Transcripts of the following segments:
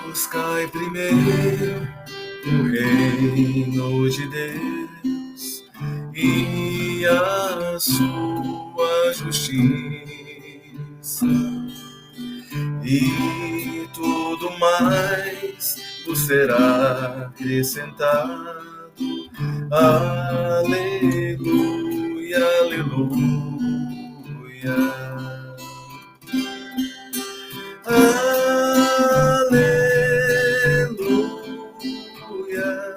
Buscai primeiro o reino de Deus e a sua justiça, e tudo mais vos será acrescentado. Aleluia, aleluia. Aleluia,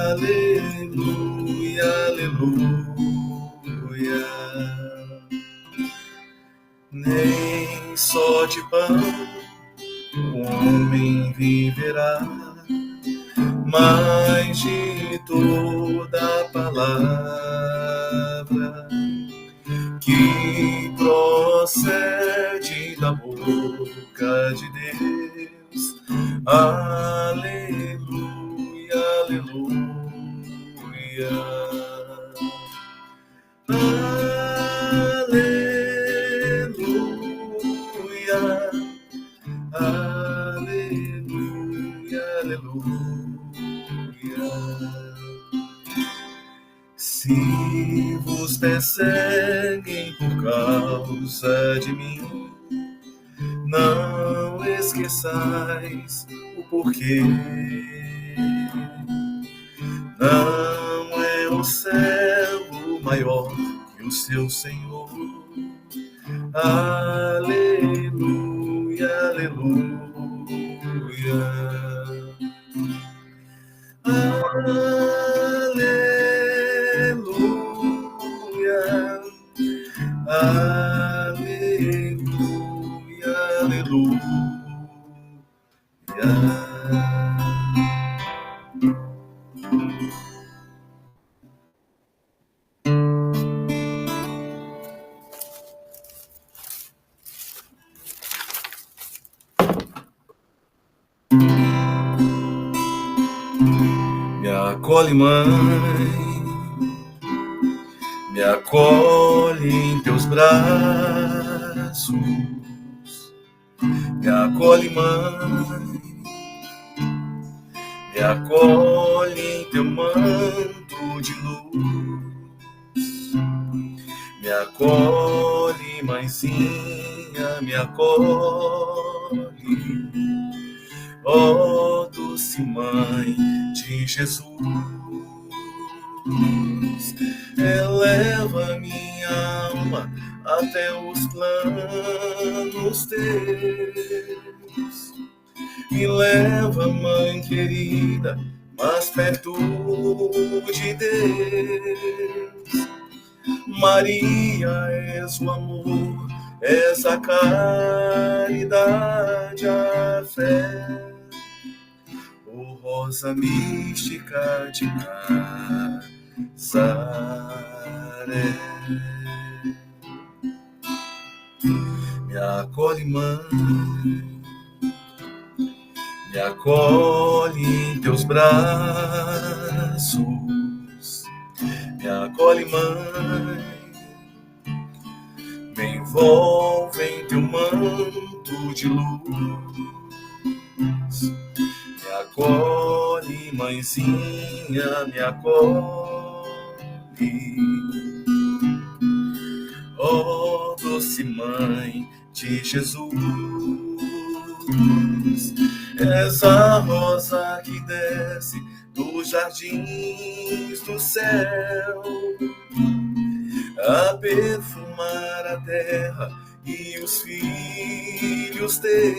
aleluia, aleluia. Nem só de pão o homem viverá, mas de toda palavra que procede da boca de Deus. Aleluia, aleluia. Aleluia, aleluia, aleluia. Se vos perseguem por causa de mim, não esqueçais o porquê. Não é o servo maior que o seu Senhor. Aleluia, aleluia. Aleluia, aleluia, aleluia. Me acolhe, mãe, me acolhe em teus braços. Me acolhe, mãe, me acolhe em teu manto de luz. Me acolhe, mãezinha, me acolhe. Ó doce mãe de Jesus, eleva minha alma até os planos teus. Me leva, mãe querida, mais perto de Deus. Maria, és o amor, és a caridade, a fé. Oh, rosa mística de Nazaré. Me acolhe, mãe, me acolhe em teus braços. Me acolhe, mãe, me envolve em teu manto de luz. Me acolhe, mãezinha, me acolhe. Ó doce mãe de Jesus, és a rosa que desce dos jardins do céu, a perfumar a terra e os filhos teus.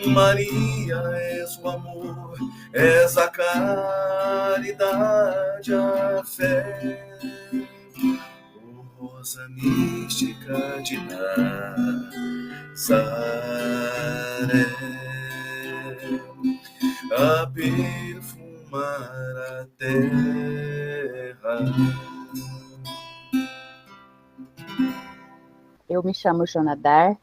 Maria, és o amor, és a caridade, a fé. Oh, rosa mística de Nazaré, a perfumar a terra. Eu me chamo Joana Dark.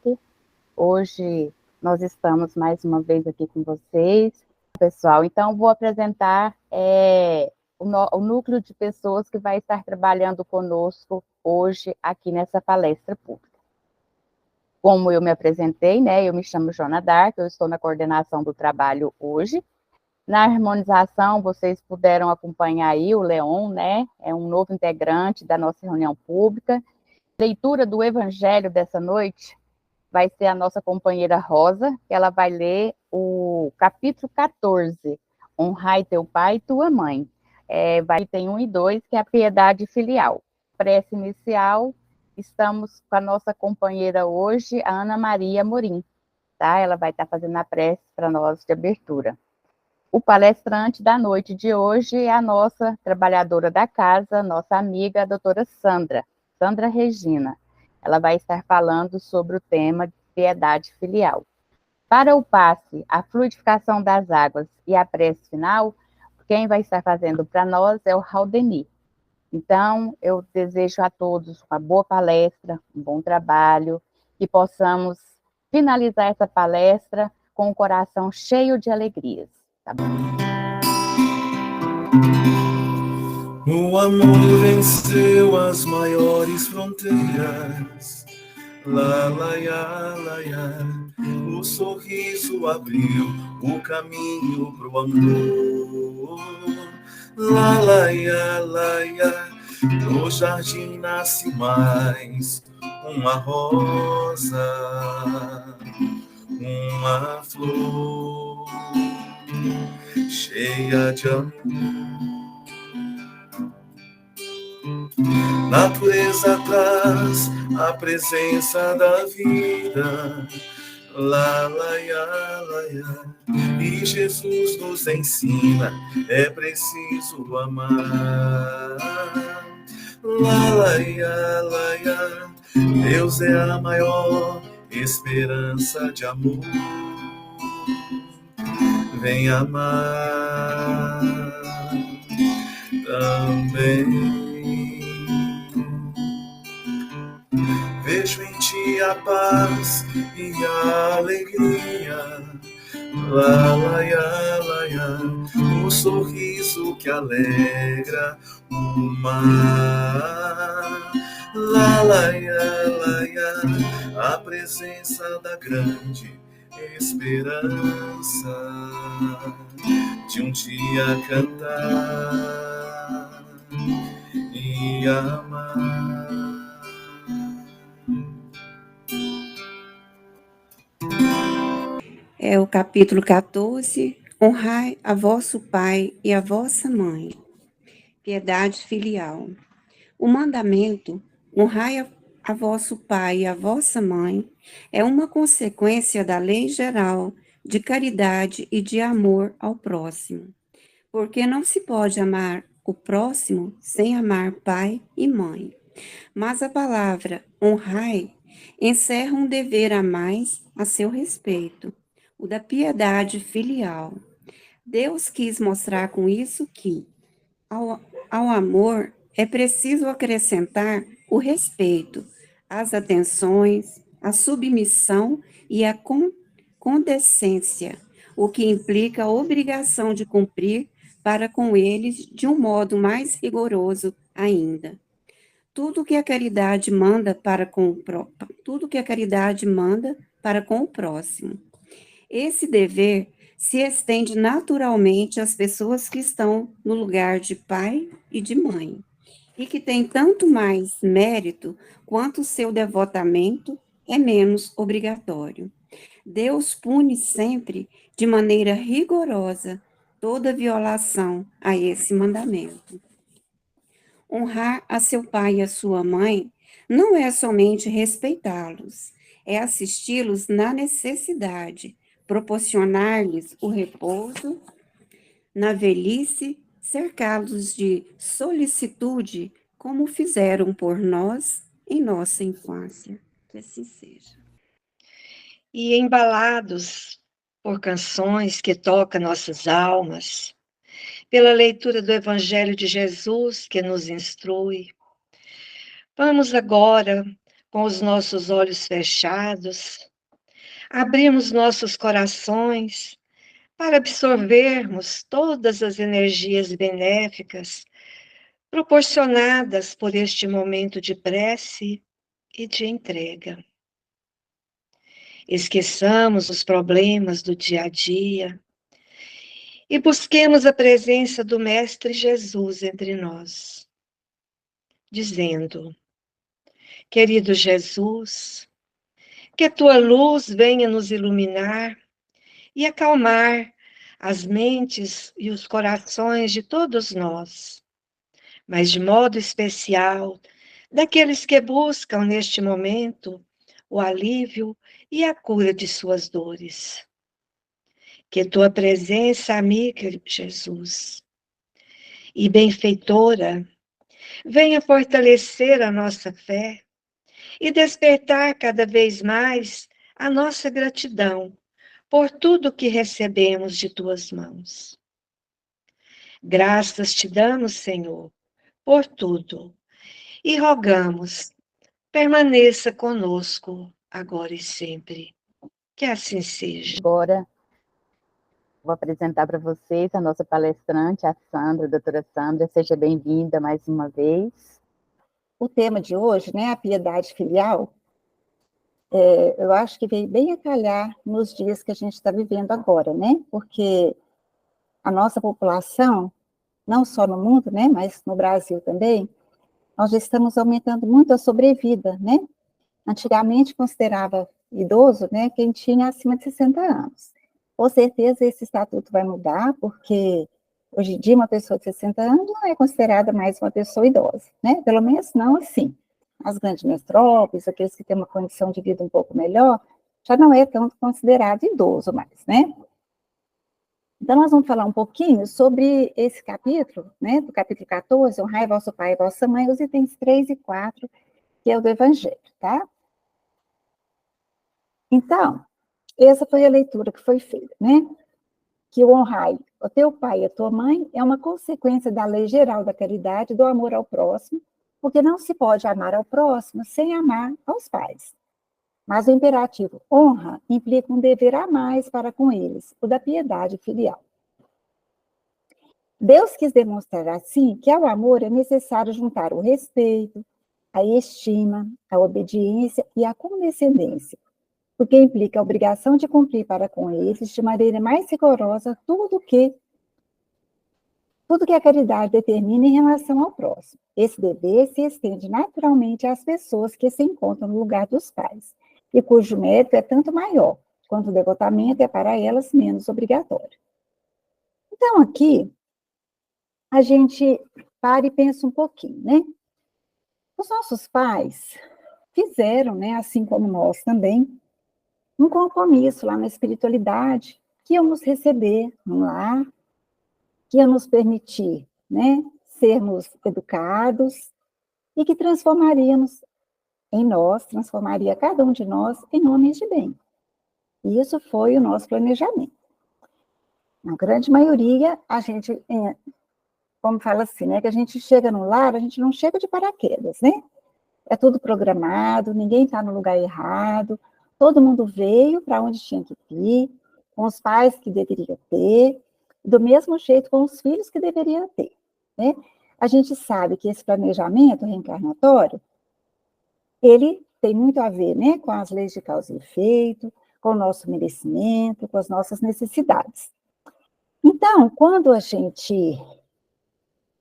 Hoje Nós estamos mais uma vez aqui com vocês, pessoal. Então, vou apresentar o núcleo de pessoas que vai estar trabalhando conosco hoje aqui nessa palestra pública. Como eu me apresentei, né, eu me chamo Joana Dark, eu estou na coordenação do trabalho hoje. Na harmonização, vocês puderam acompanhar aí o Leon, né, é um novo integrante da nossa reunião pública. Leitura do Evangelho dessa noite vai ser a nossa companheira Rosa, que ela vai ler o capítulo 14, Honrai teu pai e tua mãe. Tem 1 e 2, que é a piedade filial. Prece inicial, estamos com a nossa companheira hoje, a Ana Maria Morim, tá? Ela vai estar fazendo a prece para nós de abertura. O palestrante da noite de hoje é a nossa trabalhadora da casa, nossa amiga, a doutora Sandra Regina. Ela vai estar falando sobre o tema de piedade filial. Para o passe, a fluidificação das águas e a prece final, quem vai estar fazendo para nós é o Raudemir. Então, eu desejo a todos uma boa palestra, um bom trabalho, que possamos finalizar essa palestra com o coração cheio de alegrias. Tá bom? O amor venceu as maiores fronteiras. Lá, lá, ya, lá, ya. O sorriso abriu o caminho pro amor. Lá, lá, ya, lá, ya. No jardim nasce mais uma rosa, uma flor cheia de amor. Natureza traz a presença da vida. Lá, lá, ya, lá, ya. E Jesus nos ensina, é preciso amar. Lá, lá, ya, lá, ya. Deus é a maior esperança de amor. Vem amar também. Vejo em ti a paz e a alegria. Lá, lá, ya, lá, ya. O sorriso que alegra o mar. Lá, lá, ya, lá, ya. A presença da grande esperança de um dia cantar e amar. É o capítulo 14, honrai a vosso pai e a vossa mãe. Piedade filial. O mandamento, honrai a vosso pai e a vossa mãe, é uma consequência da lei geral de caridade e de amor ao próximo. Porque não se pode amar o próximo sem amar pai e mãe. Mas a palavra honrai encerra um dever a mais a seu respeito, o da piedade filial. Deus quis mostrar com isso que, ao amor, é preciso acrescentar o respeito, as atenções, a submissão e a condescência, o que implica a obrigação de cumprir para com eles de um modo mais rigoroso ainda. Tudo que a caridade manda para com o próximo. Esse dever se estende naturalmente às pessoas que estão no lugar de pai e de mãe, e que têm tanto mais mérito quanto seu devotamento é menos obrigatório. Deus pune sempre de maneira rigorosa toda violação a esse mandamento. Honrar a seu pai e a sua mãe não é somente respeitá-los, é assisti-los na necessidade, proporcionar-lhes o repouso na velhice, cercá-los de solicitude, como fizeram por nós em nossa infância. Que assim seja. E embalados por canções que tocam nossas almas, pela leitura do Evangelho de Jesus que nos instrui, vamos agora, com os nossos olhos fechados, abrirmos nossos corações para absorvermos todas as energias benéficas proporcionadas por este momento de prece e de entrega. Esqueçamos os problemas do dia a dia e busquemos a presença do Mestre Jesus entre nós, dizendo: querido Jesus, que a tua luz venha nos iluminar e acalmar as mentes e os corações de todos nós, mas de modo especial daqueles que buscam neste momento o alívio e a cura de suas dores. Que tua presença amiga, Jesus, e benfeitora, venha fortalecer a nossa fé e despertar cada vez mais a nossa gratidão por tudo que recebemos de tuas mãos. Graças te damos, Senhor, por tudo, e rogamos, permaneça conosco agora e sempre. Que assim seja. Agora, vou apresentar para vocês a nossa palestrante, a Sandra, a doutora Sandra. Seja bem-vinda mais uma vez. O tema de hoje, né, a piedade filial, eu acho que veio bem a calhar nos dias que a gente está vivendo agora, né? Porque a nossa população, não só no mundo, né, mas no Brasil também, nós já estamos aumentando muito a sobrevida, né? Antigamente considerava idoso, né, quem tinha acima de 60 anos. Com certeza esse estatuto vai mudar, porque hoje em dia uma pessoa de 60 anos não é considerada mais uma pessoa idosa, né? Pelo menos não assim. As grandes metrópoles, aqueles que têm uma condição de vida um pouco melhor, já não é tanto considerado idoso mais, né? Então, nós vamos falar um pouquinho sobre esse capítulo, né, do capítulo 14, honrai vosso pai e vossa mãe, os itens 3 e 4, que é o do Evangelho, tá? Então, essa foi a leitura que foi feita, né? Que o honrai o teu pai e a tua mãe é uma consequência da lei geral da caridade e do amor ao próximo, porque não se pode amar ao próximo sem amar aos pais. Mas o imperativo honra implica um dever a mais para com eles, o da piedade filial. Deus quis demonstrar assim que ao amor é necessário juntar o respeito, a estima, a obediência e a condescendência, porque implica a obrigação de cumprir para com eles de maneira mais rigorosa tudo que a caridade determina em relação ao próximo. Esse dever se estende naturalmente às pessoas que se encontram no lugar dos pais, e cujo mérito é tanto maior, quanto o devotamento é para elas menos obrigatório. Então, aqui, a gente para e pensa um pouquinho, né? Os nossos pais fizeram, né, assim como nós também, um compromisso lá na espiritualidade, que iam nos receber no lar, que ia nos permitir, né, sermos educados e que transformaríamos em nós, transformaria cada um de nós em homens de bem. E isso foi o nosso planejamento. Na grande maioria, a gente, como fala assim, né, que a gente chega no lar, a gente não chega de paraquedas, né? É tudo programado, ninguém está no lugar errado, todo mundo veio para onde tinha que ir, com os pais que deveria ter, do mesmo jeito com os filhos que deveriam ter, né? A gente sabe que esse planejamento reencarnatório, ele tem muito a ver, né, com as leis de causa e efeito, com o nosso merecimento, com as nossas necessidades. Então, quando a gente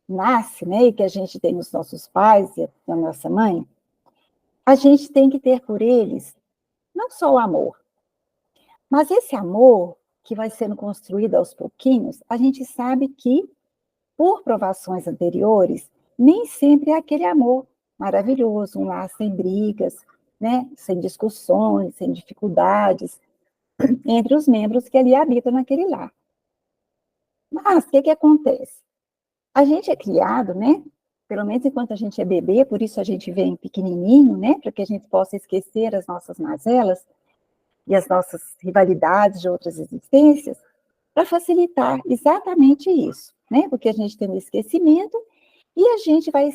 nasce, né, e que a gente tem os nossos pais e a nossa mãe, a gente tem que ter por eles não só o amor, mas esse amor que vai sendo construído aos pouquinhos, a gente sabe que, por provações anteriores, nem sempre é aquele amor maravilhoso, um lar sem brigas, né, sem discussões, sem dificuldades, entre os membros que ali habitam naquele lar. Mas, o que acontece? A gente é criado, né, pelo menos enquanto a gente é bebê, por isso a gente vem pequenininho, né, para que a gente possa esquecer as nossas mazelas e as nossas rivalidades de outras existências, para facilitar exatamente isso, né, porque a gente tem um esquecimento e a gente vai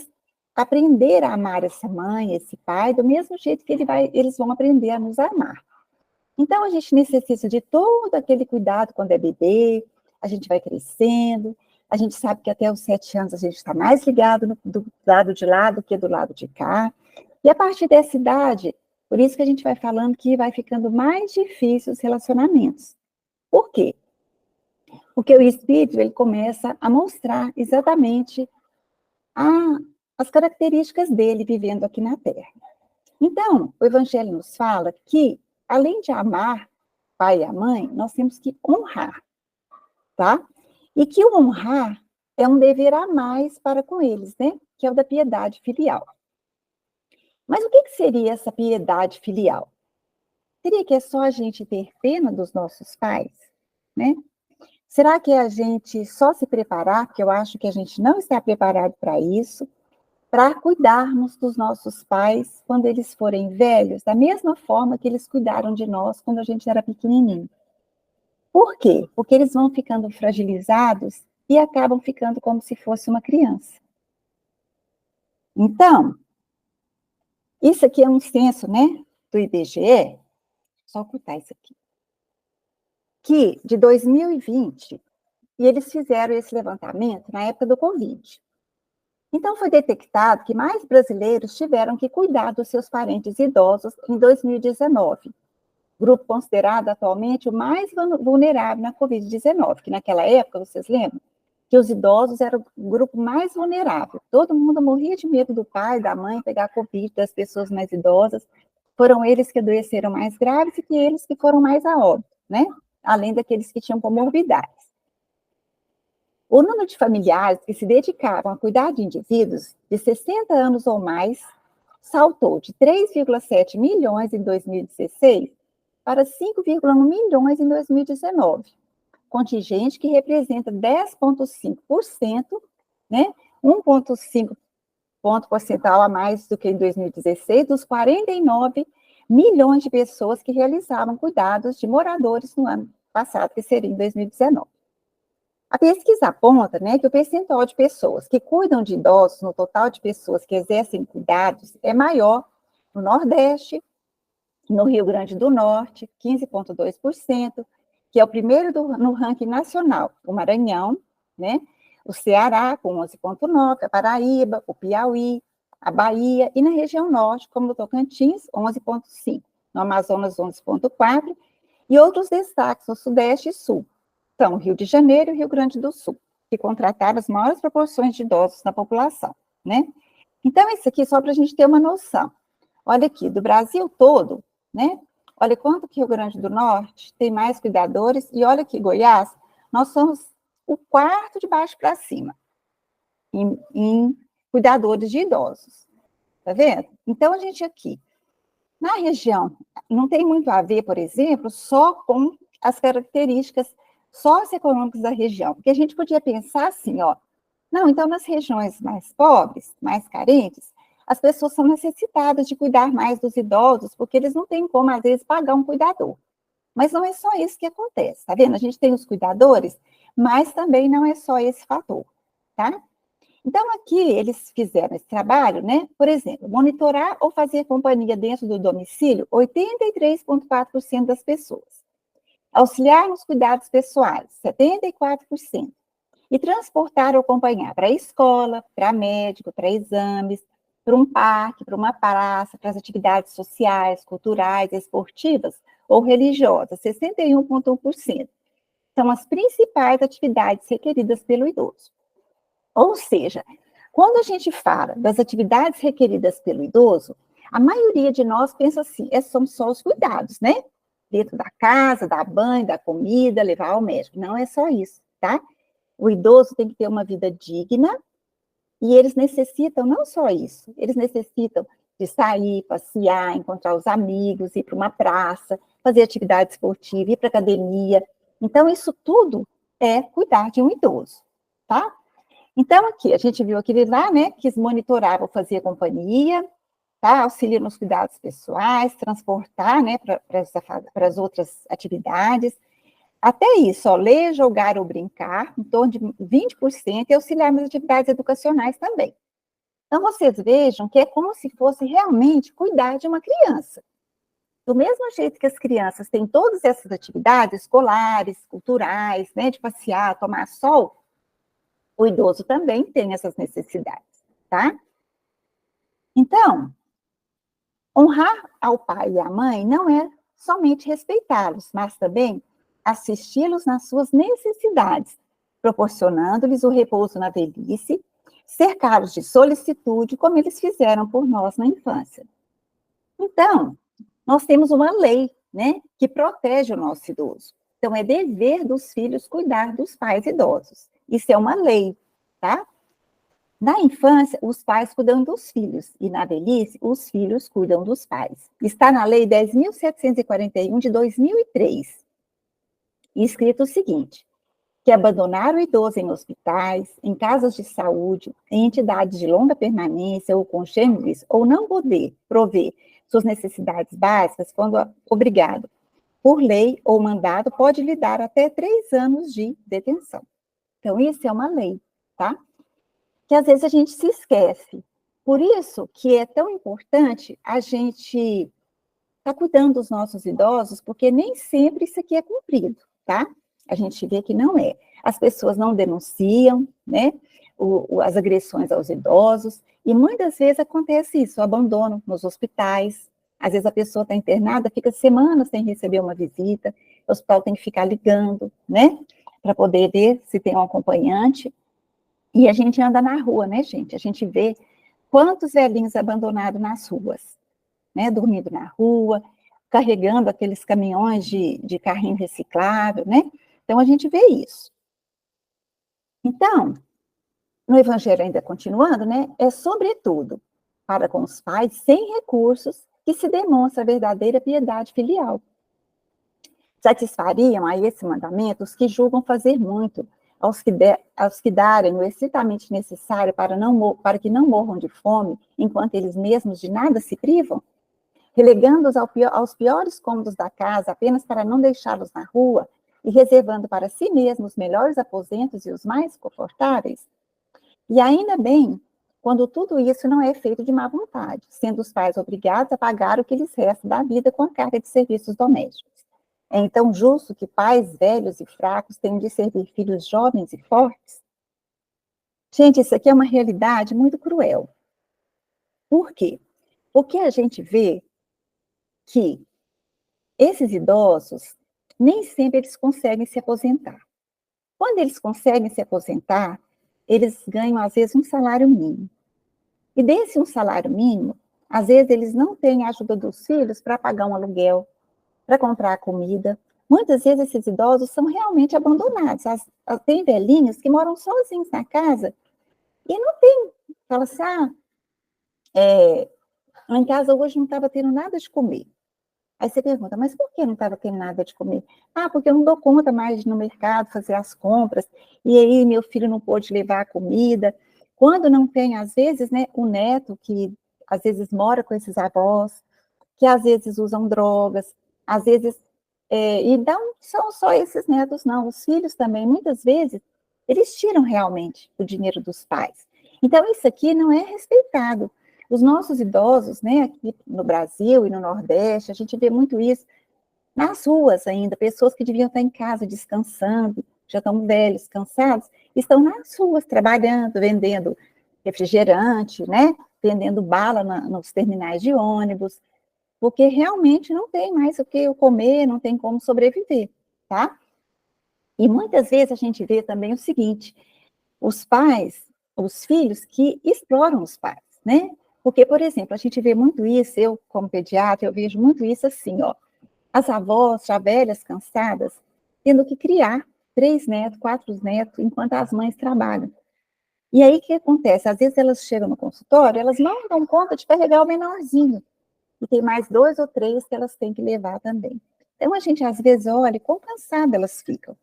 aprender a amar essa mãe, esse pai, do mesmo jeito que eles vão aprender a nos amar. Então, a gente necessita de todo aquele cuidado quando é bebê, a gente vai crescendo, a gente sabe que até os 7 anos a gente está mais ligado do lado de lá do que do lado de cá. E a partir dessa idade, por isso que a gente vai falando que vai ficando mais difícil os relacionamentos. Por quê? Porque o espírito, ele começa a mostrar exatamente as características dele vivendo aqui na Terra. Então, o Evangelho nos fala que, além de amar o pai e a mãe, nós temos que honrar, tá? E que o honrar é um dever a mais para com eles, né? Que é o da piedade filial. Mas o que seria essa piedade filial? Seria que é só a gente ter pena dos nossos pais, né? Será que é a gente só se preparar, porque eu acho que a gente não está preparado para isso, para cuidarmos dos nossos pais quando eles forem velhos, da mesma forma que eles cuidaram de nós quando a gente era pequenininho. Por quê? Porque eles vão ficando fragilizados e acabam ficando como se fosse uma criança. Então, isso aqui é um censo, né, do IBGE, só ocultar isso aqui, que de 2020, e eles fizeram esse levantamento na época do Covid. Então, foi detectado que mais brasileiros tiveram que cuidar dos seus parentes idosos em 2019, grupo considerado atualmente o mais vulnerável na Covid-19, que naquela época, vocês lembram, que os idosos eram o grupo mais vulnerável. Todo mundo morria de medo do pai, da mãe, pegar Covid, das pessoas mais idosas. Foram eles que adoeceram mais graves e que eles que foram mais a óbito, né? Além daqueles que tinham comorbidades. O número de familiares que se dedicavam a cuidar de indivíduos de 60 anos ou mais saltou de 3,7 milhões em 2016 para 5,1 milhões em 2019, contingente que representa 10,5%, né, 1,5 ponto percentual a mais do que em 2016, dos 49 milhões de pessoas que realizavam cuidados de moradores no ano passado, que seria em 2019. A pesquisa aponta, né, que o percentual de pessoas que cuidam de idosos no total de pessoas que exercem cuidados é maior no Nordeste, no Rio Grande do Norte, 15,2%, que é o primeiro no ranking nacional, o Maranhão, né, o Ceará, com 11,9%, a Paraíba, o Piauí, a Bahia, e na região norte, como o Tocantins, 11,5%, no Amazonas, 11,4%, e outros destaques no Sudeste e Sul. São Rio de Janeiro e Rio Grande do Sul, que contrataram as maiores proporções de idosos na população, né? Então, isso aqui só para a gente ter uma noção. Olha aqui, do Brasil todo, né? Olha quanto que Rio Grande do Norte tem mais cuidadores, e olha aqui, Goiás, nós somos o quarto de baixo para cima em cuidadores de idosos, tá vendo? Então, a gente aqui, na região, não tem muito a ver, por exemplo, só com as características socioeconômicos da região, porque a gente podia pensar assim, ó, não, então nas regiões mais pobres, mais carentes, as pessoas são necessitadas de cuidar mais dos idosos, porque eles não têm como, às vezes, pagar um cuidador. Mas não é só isso que acontece, tá vendo? A gente tem os cuidadores, mas também não é só esse fator, tá? Então, aqui, eles fizeram esse trabalho, né? Por exemplo, monitorar ou fazer companhia dentro do domicílio, 83,4% das pessoas. Auxiliar nos cuidados pessoais, 74%. E transportar ou acompanhar para a escola, para médico, para exames, para um parque, para uma praça, para as atividades sociais, culturais, esportivas ou religiosas, 61,1%. São as principais atividades requeridas pelo idoso. Ou seja, quando a gente fala das atividades requeridas pelo idoso, a maioria de nós pensa assim, são só os cuidados, né? Dentro da casa, dar banho, dar comida, levar ao médico. Não é só isso, tá? O idoso tem que ter uma vida digna e eles necessitam não só isso, eles necessitam de sair, passear, encontrar os amigos, ir para uma praça, fazer atividade esportiva, ir para academia. Então, isso tudo é cuidar de um idoso, tá? Então, aqui, a gente viu aquele lá, né, que monitorar ou fazer companhia, tá? Auxilia nos cuidados pessoais, transportar, né, para as outras atividades. Até isso, ó, ler, jogar ou brincar, em torno de 20%, e auxiliar nas atividades educacionais também. Então, vocês vejam que é como se fosse realmente cuidar de uma criança. do mesmo jeito que as crianças têm todas essas atividades escolares, culturais, né, de passear, tomar sol, o idoso também tem essas necessidades, tá? Então, honrar ao pai e à mãe não é somente respeitá-los, mas também assisti-los nas suas necessidades, proporcionando-lhes o repouso na velhice, cercá-los de solicitude, como eles fizeram por nós na infância. Então, nós temos uma lei, né, que protege o nosso idoso. Então, é dever dos filhos cuidar dos pais idosos. Isso é uma lei, tá? Na infância, os pais cuidam dos filhos, e na velhice, os filhos cuidam dos pais. Está na Lei 10.741, de 2003, escrito o seguinte: que abandonar o idoso em hospitais, em casas de saúde, em entidades de longa permanência ou congêneres, ou não poder prover suas necessidades básicas, quando obrigado por lei ou mandado, pode lhe dar até 3 anos de detenção. Então, isso é uma lei, tá? Que às vezes a gente se esquece. Por isso que é tão importante a gente estar cuidando dos nossos idosos, porque nem sempre isso aqui é cumprido, tá? A gente vê que não é. As pessoas não denunciam, né, as agressões aos idosos, e muitas vezes acontece isso, o abandono nos hospitais. Às vezes a pessoa está internada, fica semanas sem receber uma visita, o hospital tem que ficar ligando, né, para poder ver se tem um acompanhante. E a gente anda na rua, né, gente? A gente vê quantos velhinhos abandonados nas ruas, né, dormindo na rua, carregando aqueles caminhões de carrinho reciclável, né? Então, a gente vê isso. Então, no Evangelho ainda continuando, né, é sobretudo para com os pais sem recursos que se demonstra a verdadeira piedade filial. Satisfariam a esse mandamento os que julgam fazer muito, aos que darem o estritamente necessário para que não morram de fome, enquanto eles mesmos de nada se privam? Relegando-os aos piores cômodos da casa, apenas para não deixá-los na rua, e reservando para si mesmos os melhores aposentos e os mais confortáveis? E ainda bem, quando tudo isso não é feito de má vontade, sendo os pais obrigados a pagar o que lhes resta da vida com a carga de serviços domésticos. É então justo que pais velhos e fracos tenham de servir filhos jovens e fortes? Gente, isso aqui é uma realidade muito cruel. Por quê? Porque a gente vê que esses idosos, nem sempre eles conseguem se aposentar. Quando eles conseguem se aposentar, eles ganham, às vezes, um salário mínimo. E desse um salário mínimo, às vezes eles não têm a ajuda dos filhos para pagar um aluguel, para comprar comida. Muitas vezes esses idosos são realmente abandonados. Tem velhinhos que moram sozinhos na casa e não tem. Fala assim, lá em casa hoje não estava tendo nada de comer. Aí você pergunta, mas por que não estava tendo nada de comer? Porque eu não dou conta mais de ir no mercado fazer as compras, e aí meu filho não pôde levar a comida. Quando não tem, às vezes, né, o neto, que às vezes mora com esses avós, que às vezes usam drogas, às vezes, e não são só esses netos, não, os filhos também, muitas vezes, eles tiram realmente o dinheiro dos pais. Então, isso aqui não é respeitado. Os nossos idosos, né, aqui no Brasil e no Nordeste, a gente vê muito isso nas ruas ainda, pessoas que deviam estar em casa descansando, já estão velhos, cansados, estão nas ruas trabalhando, vendendo refrigerante, né, vendendo bala nos terminais de ônibus, porque realmente não tem mais o que comer, não tem como sobreviver, tá? E muitas vezes a gente vê também o seguinte, os pais, os filhos que exploram os pais, né? Porque, por exemplo, a gente vê muito isso, eu como pediatra, eu vejo muito isso assim, as avós já velhas, cansadas, tendo que criar 3 netos, 4 netos, enquanto as mães trabalham. E aí, o que acontece? Às vezes elas chegam no consultório, elas não dão conta de carregar o menorzinho, e tem mais 2 ou 3 que elas têm que levar também. Então, a gente, às vezes, olha quão cansadas elas ficam,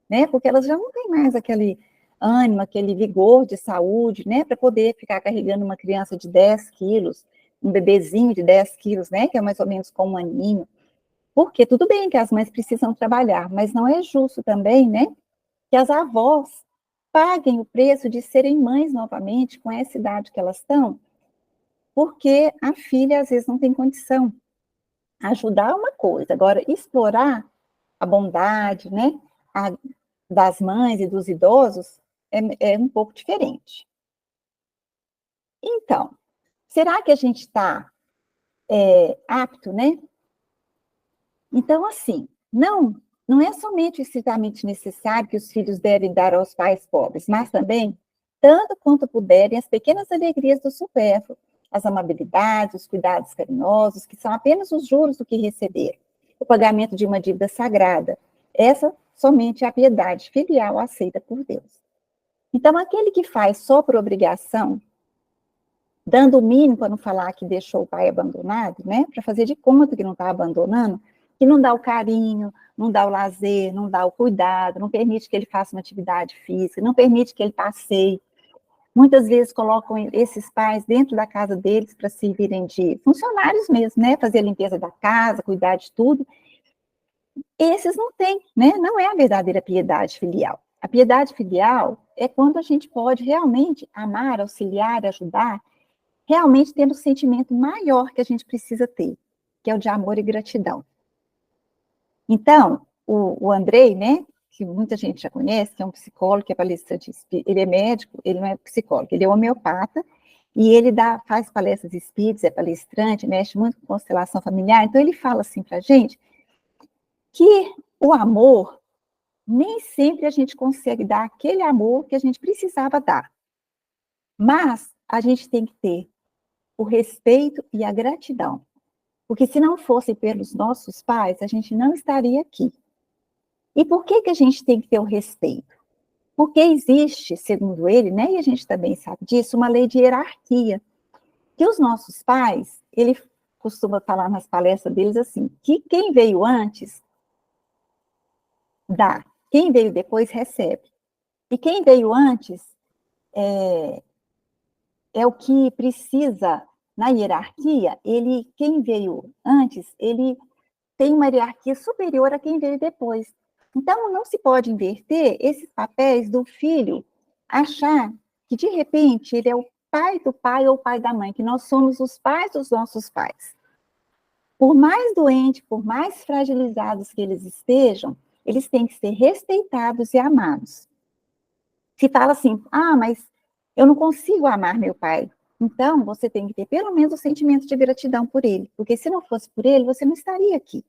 né? Porque elas já não têm mais aquele ânimo, aquele vigor de saúde, né? Para poder ficar carregando uma criança de 10 quilos, um bebezinho de 10 quilos, né? Que é mais ou menos como um aninho. Porque tudo bem que as mães precisam trabalhar, mas não é justo também, né? Que as avós paguem o preço de serem mães novamente com essa idade que elas estão, porque a filha, às vezes, não tem condição. Ajudar é uma coisa, agora explorar a bondade, né, das mães e dos idosos é um pouco diferente. Então, será que a gente está apto, né? Então, assim, não é somente o estritamente necessário que os filhos devem dar aos pais pobres, mas também, tanto quanto puderem, as pequenas alegrias do supérfluo, as amabilidades, os cuidados carinhosos, que são apenas os juros do que receberam, o pagamento de uma dívida sagrada. Essa somente é a piedade filial aceita por Deus. Então, aquele que faz só por obrigação, dando o mínimo para não falar que deixou o pai abandonado, né? Para fazer de conta que não está abandonando, que não dá o carinho, não dá o lazer, não dá o cuidado, não permite que ele faça uma atividade física, não permite que ele passeie. Muitas vezes colocam esses pais dentro da casa deles para servirem de funcionários mesmo, né? Fazer a limpeza da casa, cuidar de tudo. Esses não têm, né? Não é a verdadeira piedade filial. A piedade filial é quando a gente pode realmente amar, auxiliar, ajudar, realmente tendo o sentimento maior que a gente precisa ter, que é o de amor e gratidão. Então, o Andrei, né, que muita gente já conhece, que é um psicólogo, que é palestrante, ele é médico, ele não é psicólogo, ele é homeopata, e ele faz palestras espíritas, é palestrante, mexe muito com constelação familiar, então ele fala assim para a gente que o amor, nem sempre a gente consegue dar aquele amor que a gente precisava dar, mas a gente tem que ter o respeito e a gratidão, porque se não fosse pelos nossos pais, a gente não estaria aqui. E por que a gente tem que ter o respeito? Porque existe, segundo ele, né, e a gente também sabe disso, uma lei de hierarquia, que os nossos pais, ele costuma falar nas palestras deles assim, que quem veio antes, dá, quem veio depois, recebe. E quem veio antes é o que precisa, na hierarquia, quem veio antes, ele tem uma hierarquia superior a quem veio depois. Então, não se pode inverter esses papéis do filho, achar que, de repente, ele é o pai do pai ou o pai da mãe, que nós somos os pais dos nossos pais. Por mais doentes, por mais fragilizados que eles estejam, eles têm que ser respeitados e amados. Se fala assim, mas eu não consigo amar meu pai. Então, você tem que ter pelo menos o sentimento de gratidão por ele, porque se não fosse por ele, você não estaria aqui.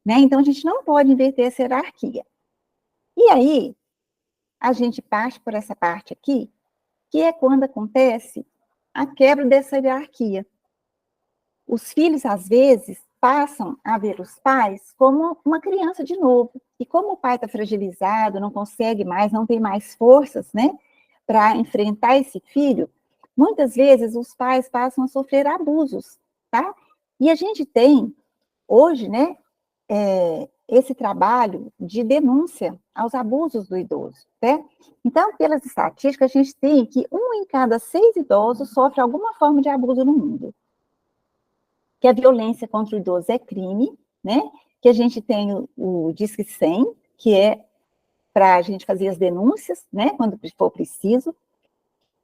Né? Então, a gente não pode inverter essa hierarquia. E aí, a gente parte por essa parte aqui, que é quando acontece a quebra dessa hierarquia. Os filhos, às vezes, passam a ver os pais como uma criança de novo. E como o pai está fragilizado, não consegue mais, não tem mais forças, né, para enfrentar esse filho, muitas vezes os pais passam a sofrer abusos, tá? E a gente tem, hoje, né, esse trabalho de denúncia aos abusos do idoso, né? Então, pelas estatísticas, a gente tem que 1 em cada 6 idosos sofre alguma forma de abuso no mundo. Que a violência contra o idoso é crime, né? Que a gente tem o Disque 100, que é para a gente fazer as denúncias, né? Quando for preciso.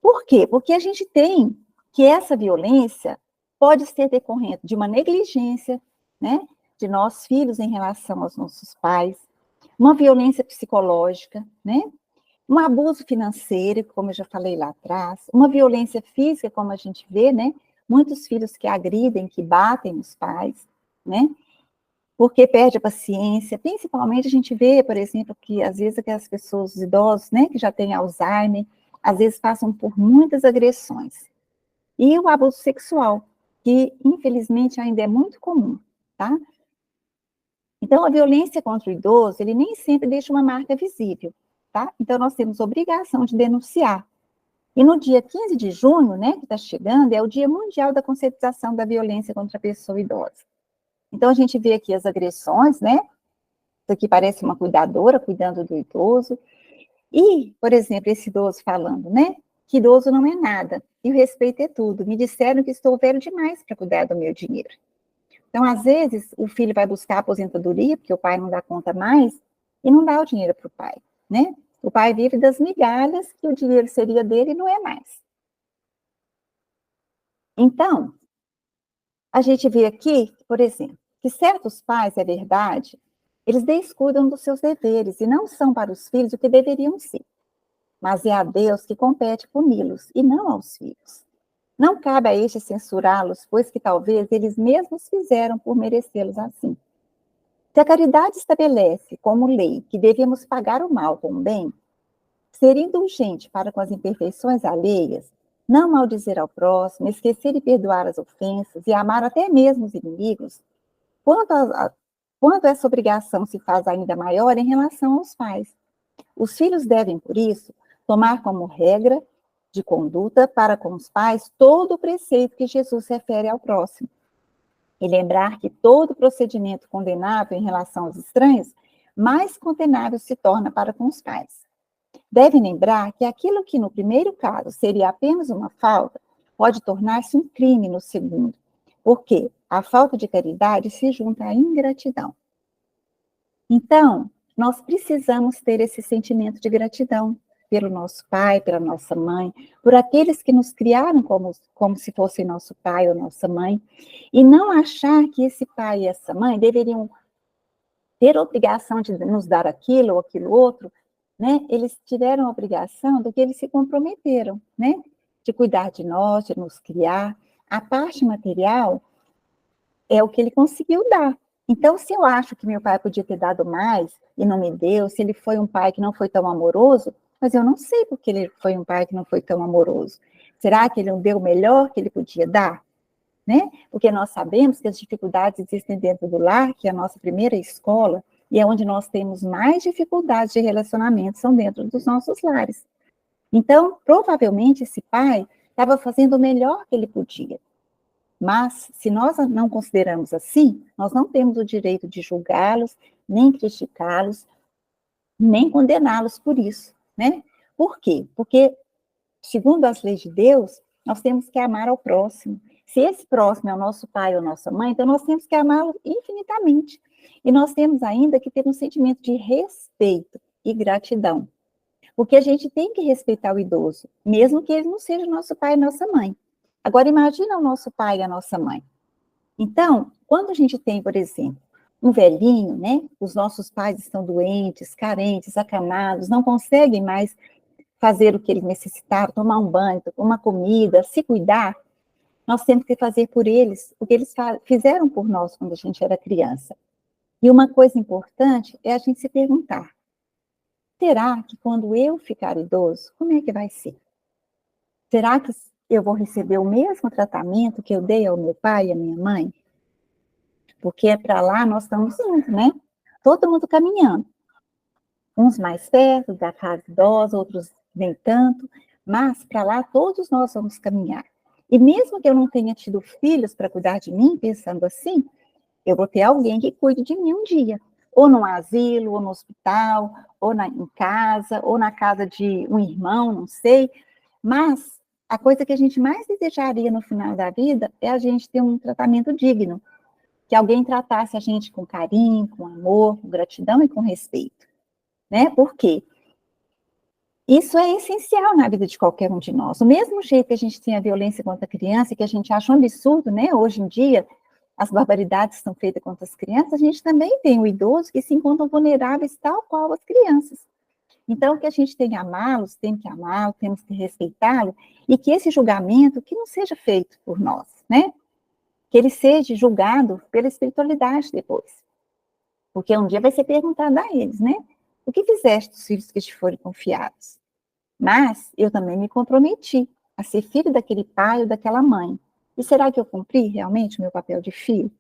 Por quê? Porque a gente tem que essa violência pode ser decorrente de uma negligência, né? De nós filhos em relação aos nossos pais, uma violência psicológica, né? Um abuso financeiro, como eu já falei lá atrás, uma violência física, como a gente vê, né? Muitos filhos que agridem, que batem os pais, né? Porque perde a paciência. Principalmente a gente vê, por exemplo, que às vezes aquelas pessoas, os idosos, né, que já têm Alzheimer, às vezes passam por muitas agressões. E o abuso sexual, que infelizmente ainda é muito comum, tá? Então, a violência contra o idoso, ele nem sempre deixa uma marca visível, tá? Então, nós temos obrigação de denunciar. E no dia 15 de junho, né, que está chegando, é o Dia Mundial da Conscientização da Violência contra a Pessoa Idosa. Então, a gente vê aqui as agressões, né? Isso aqui parece uma cuidadora cuidando do idoso. E, por exemplo, esse idoso falando, né? Que idoso não é nada, e o respeito é tudo. Me disseram que estou velho demais para cuidar do meu dinheiro. Então, às vezes, o filho vai buscar a aposentadoria, porque o pai não dá conta mais, e não dá o dinheiro para o pai, né? O pai vive das migalhas, que o dinheiro seria dele e não é mais. Então, a gente vê aqui, por exemplo, que certos pais, é verdade, eles descuidam dos seus deveres e não são para os filhos o que deveriam ser. Mas é a Deus que compete puni-los e não aos filhos. Não cabe a este censurá-los, pois que talvez eles mesmos fizeram por merecê-los assim. Se a caridade estabelece como lei que devemos pagar o mal com o bem, ser indulgente para com as imperfeições alheias, não maldizer ao próximo, esquecer e perdoar as ofensas e amar até mesmo os inimigos, quando essa obrigação se faz ainda maior em relação aos pais. Os filhos devem, por isso, tomar como regra de conduta para com os pais todo o preceito que Jesus refere ao próximo. E lembrar que todo procedimento condenável em relação aos estranhos, mais condenável se torna para com os pais. Devem lembrar que aquilo que no primeiro caso seria apenas uma falta, pode tornar-se um crime no segundo, porque a falta de caridade se junta à ingratidão. Então, nós precisamos ter esse sentimento de gratidão pelo nosso pai, pela nossa mãe, por aqueles que nos criaram como se fossem nosso pai ou nossa mãe, e não achar que esse pai e essa mãe deveriam ter obrigação de nos dar aquilo ou aquilo outro, né? Eles tiveram a obrigação do que eles se comprometeram, né? De cuidar de nós, de nos criar. A parte material é o que ele conseguiu dar. Então, se eu acho que meu pai podia ter dado mais e não me deu, se ele foi um pai que não foi tão amoroso, mas eu não sei porque ele foi um pai que não foi tão amoroso. Será que ele não deu o melhor que ele podia dar? Né? Porque nós sabemos que as dificuldades existem dentro do lar, que é a nossa primeira escola, e é onde nós temos mais dificuldades de relacionamento, são dentro dos nossos lares. Então, provavelmente, esse pai estava fazendo o melhor que ele podia. Mas, se nós não consideramos assim, nós não temos o direito de julgá-los, nem criticá-los, nem condená-los por isso, né? Por quê? Porque, segundo as leis de Deus, nós temos que amar ao próximo. Se esse próximo é o nosso pai ou nossa mãe, então nós temos que amá-lo infinitamente. E nós temos ainda que ter um sentimento de respeito e gratidão. Porque a gente tem que respeitar o idoso, mesmo que ele não seja nosso pai e nossa mãe. Agora, imagina o nosso pai e a nossa mãe. Então, quando a gente tem, por exemplo, um velhinho, né? Os nossos pais estão doentes, carentes, acamados, não conseguem mais fazer o que eles necessitavam, tomar um banho, uma comida, se cuidar. Nós temos que fazer por eles o que eles fizeram por nós quando a gente era criança. E uma coisa importante é a gente se perguntar, será que quando eu ficar idoso, como é que vai ser? Será que eu vou receber o mesmo tratamento que eu dei ao meu pai e à minha mãe? Porque para lá nós estamos indo, né? Todo mundo caminhando. Uns mais perto da fase idosa, outros nem tanto, mas para lá todos nós vamos caminhar. E mesmo que eu não tenha tido filhos para cuidar de mim, pensando assim, eu vou ter alguém que cuide de mim um dia. Ou num asilo, ou no hospital, ou em casa, ou na casa de um irmão, não sei. Mas a coisa que a gente mais desejaria no final da vida é a gente ter um tratamento digno. Que alguém tratasse a gente com carinho, com amor, com gratidão e com respeito. Né? Por quê? Isso é essencial na vida de qualquer um de nós. Do mesmo jeito que a gente tem a violência contra a criança, que a gente acha um absurdo, né? Hoje em dia, as barbaridades são feitas contra as crianças, a gente também tem o idoso que se encontram vulneráveis tal qual as crianças. Então, que a gente tem que amá-los, tem que amá-lo, temos que respeitá-lo, e que esse julgamento que não seja feito por nós, né? Que ele seja julgado pela espiritualidade depois. Porque um dia vai ser perguntado a eles, né? O que fizeste dos filhos que te foram confiados? Mas eu também me comprometi a ser filho daquele pai ou daquela mãe. E será que eu cumpri realmente o meu papel de filho?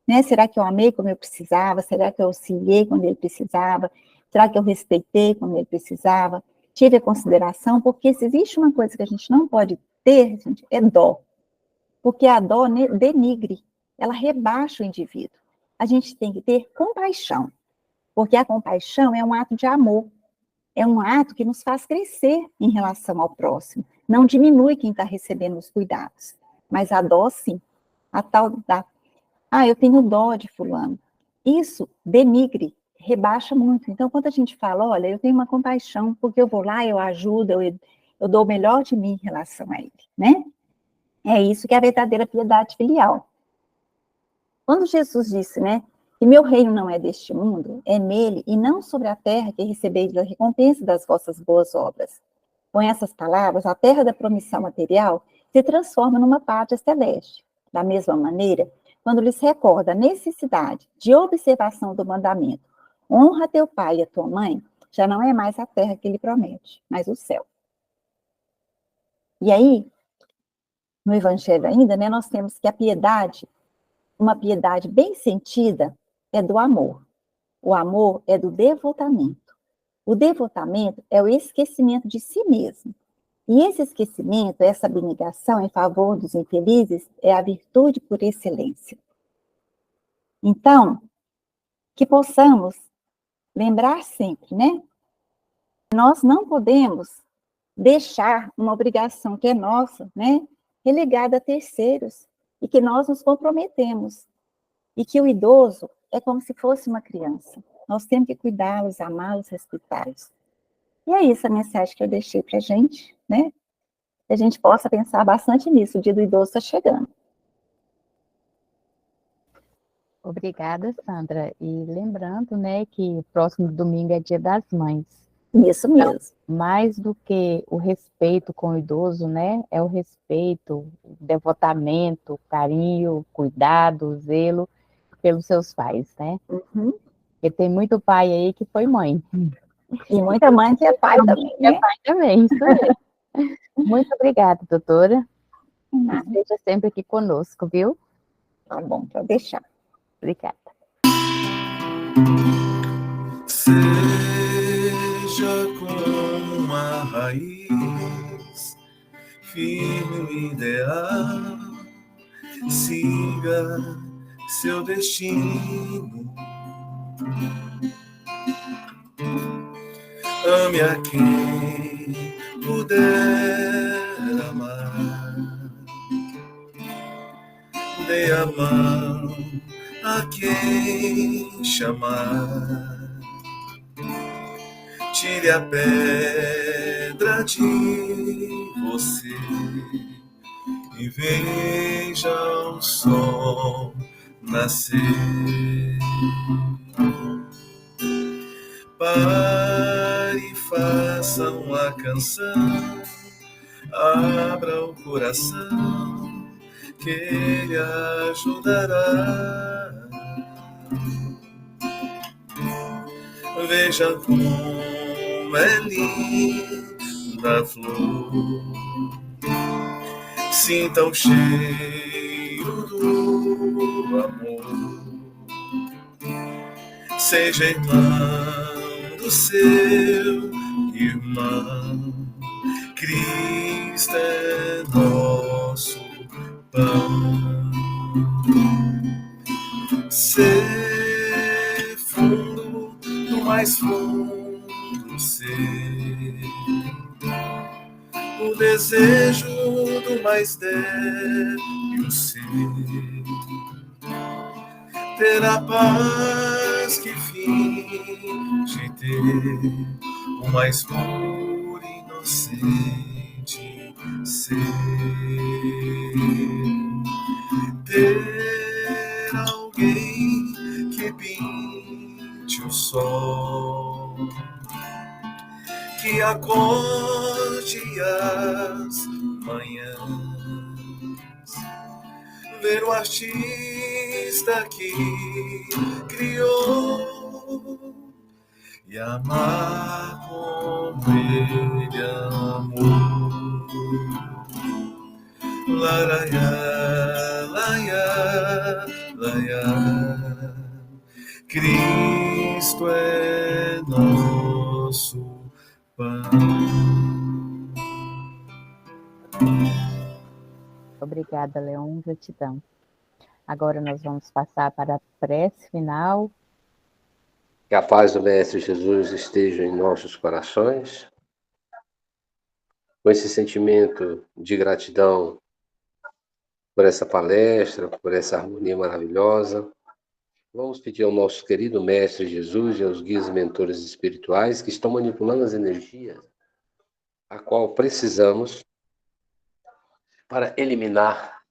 Né? Será que eu amei como eu precisava? Será que eu auxiliei quando ele precisava? Será que eu respeitei quando ele precisava? Tive a consideração? Porque se existe uma coisa que a gente não pode ter, gente, é dó. Porque a dó denigre, ela rebaixa o indivíduo. A gente tem que ter compaixão. Porque a compaixão é um ato de amor, é um ato que nos faz crescer em relação ao próximo, não diminui quem está recebendo os cuidados, mas a dó sim, a tal da, eu tenho dó de fulano, isso denigre, rebaixa muito. Então, quando a gente fala, olha, eu tenho uma compaixão, porque eu vou lá, eu ajudo, eu dou o melhor de mim em relação a ele, né? É isso que é a verdadeira piedade filial. Quando Jesus disse, né, que meu reino não é deste mundo, é nele e não sobre a terra que recebeis a recompensa das vossas boas obras. Com essas palavras, a terra da promissão material se transforma numa pátria celeste. Da mesma maneira, quando lhes recorda a necessidade de observação do mandamento, honra teu pai e a tua mãe, já não é mais a terra que ele promete, mas o céu. E aí, no Evangelho ainda, né, nós temos que a piedade, uma piedade bem sentida, é do amor. O amor é do devotamento. O devotamento é o esquecimento de si mesmo. E esse esquecimento, essa abnegação em favor dos infelizes, é a virtude por excelência. Então, que possamos lembrar sempre, né? Nós não podemos deixar uma obrigação que é nossa, né? Relegada a terceiros, e que nós nos comprometemos. E que o idoso é como se fosse uma criança. Nós temos que cuidá-los, amá-los, respeitá-los. E é isso a mensagem que eu deixei para a gente, né? Que a gente possa pensar bastante nisso. O dia do idoso está chegando. Obrigada, Sandra. E lembrando, né, que o próximo domingo é Dia das Mães. Isso mesmo. Mais do que o respeito com o idoso, né, é o respeito, o devotamento, o carinho, o cuidado, o zelo pelos seus pais, né? Uhum. Porque tem muito pai aí que foi mãe. E muita mãe que é pai também, É né? pai também, isso mesmo. Muito obrigada, doutora. Nada. Esteja sempre aqui conosco, viu? Tá bom, pode deixar. Obrigada. Seja como a raiz, firme o ideal, siga seu destino. Ame a quem puder amar, dê a mão a quem chamar. Tire a pedra de você e veja o sol nascer. Pare e faça uma canção, abra o coração, que ele ajudará. Veja como é linda a flor, sinta o cheiro do amor, seja irmão do seu irmão. Cristo é nosso pão. Ser fundo do mais fundo ser, o desejo do mais débil ser, ter a paz que finge ter, o mais puro e inocente ser, ter alguém que pinte o sol, que acorde as manhãs, ver o artista que criou e amar como ele amou. Laraiá, laiá, laiá, Cristo é nosso pão. Obrigada, Leon. Gratidão. Agora nós vamos passar para a prece final. Que a paz do Mestre Jesus esteja em nossos corações. Com esse sentimento de gratidão por essa palestra, por essa harmonia maravilhosa, vamos pedir ao nosso querido Mestre Jesus e aos guias mentores espirituais que estão manipulando as energias a qual precisamos para eliminar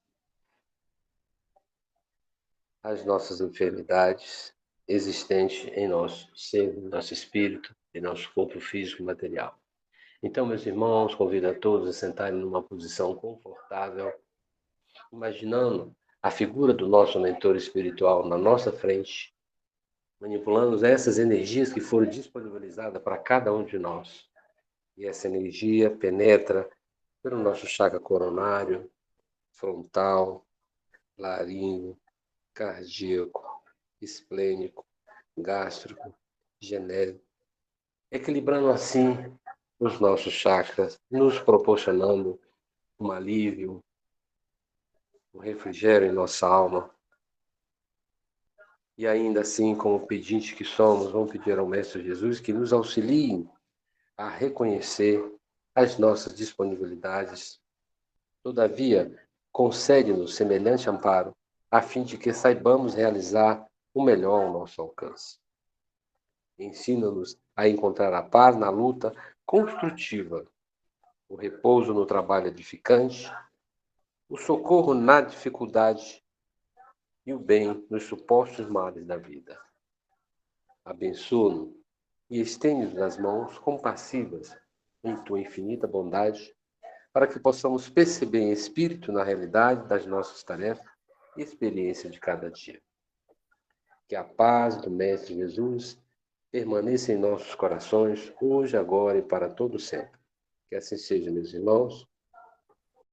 as nossas enfermidades existentes em nosso ser, nosso espírito e nosso corpo físico e material. Então, meus irmãos, convido a todos a sentarem numa posição confortável, imaginando a figura do nosso mentor espiritual na nossa frente, manipulando essas energias que foram disponibilizadas para cada um de nós. E essa energia penetra pelo nosso chakra coronário, frontal, laríngeo, cardíaco, esplênico, gástrico, genérico, equilibrando assim os nossos chakras, nos proporcionando um alívio, um refrigério em nossa alma. E ainda assim, como pedinte que somos, vamos pedir ao Mestre Jesus que nos auxilie a reconhecer as nossas disponibilidades. Todavia, concede-nos semelhante amparo, a fim de que saibamos realizar o melhor ao nosso alcance. Ensina-nos a encontrar a paz na luta construtiva, o repouso no trabalho edificante, o socorro na dificuldade e o bem nos supostos males da vida. Abençoa-nos e estende-nos as mãos compassivas em tua infinita bondade, para que possamos perceber em espírito na realidade das nossas tarefas e experiência de cada dia. Que a paz do Mestre Jesus permaneça em nossos corações, hoje, agora e para todo sempre. Que assim seja, meus irmãos.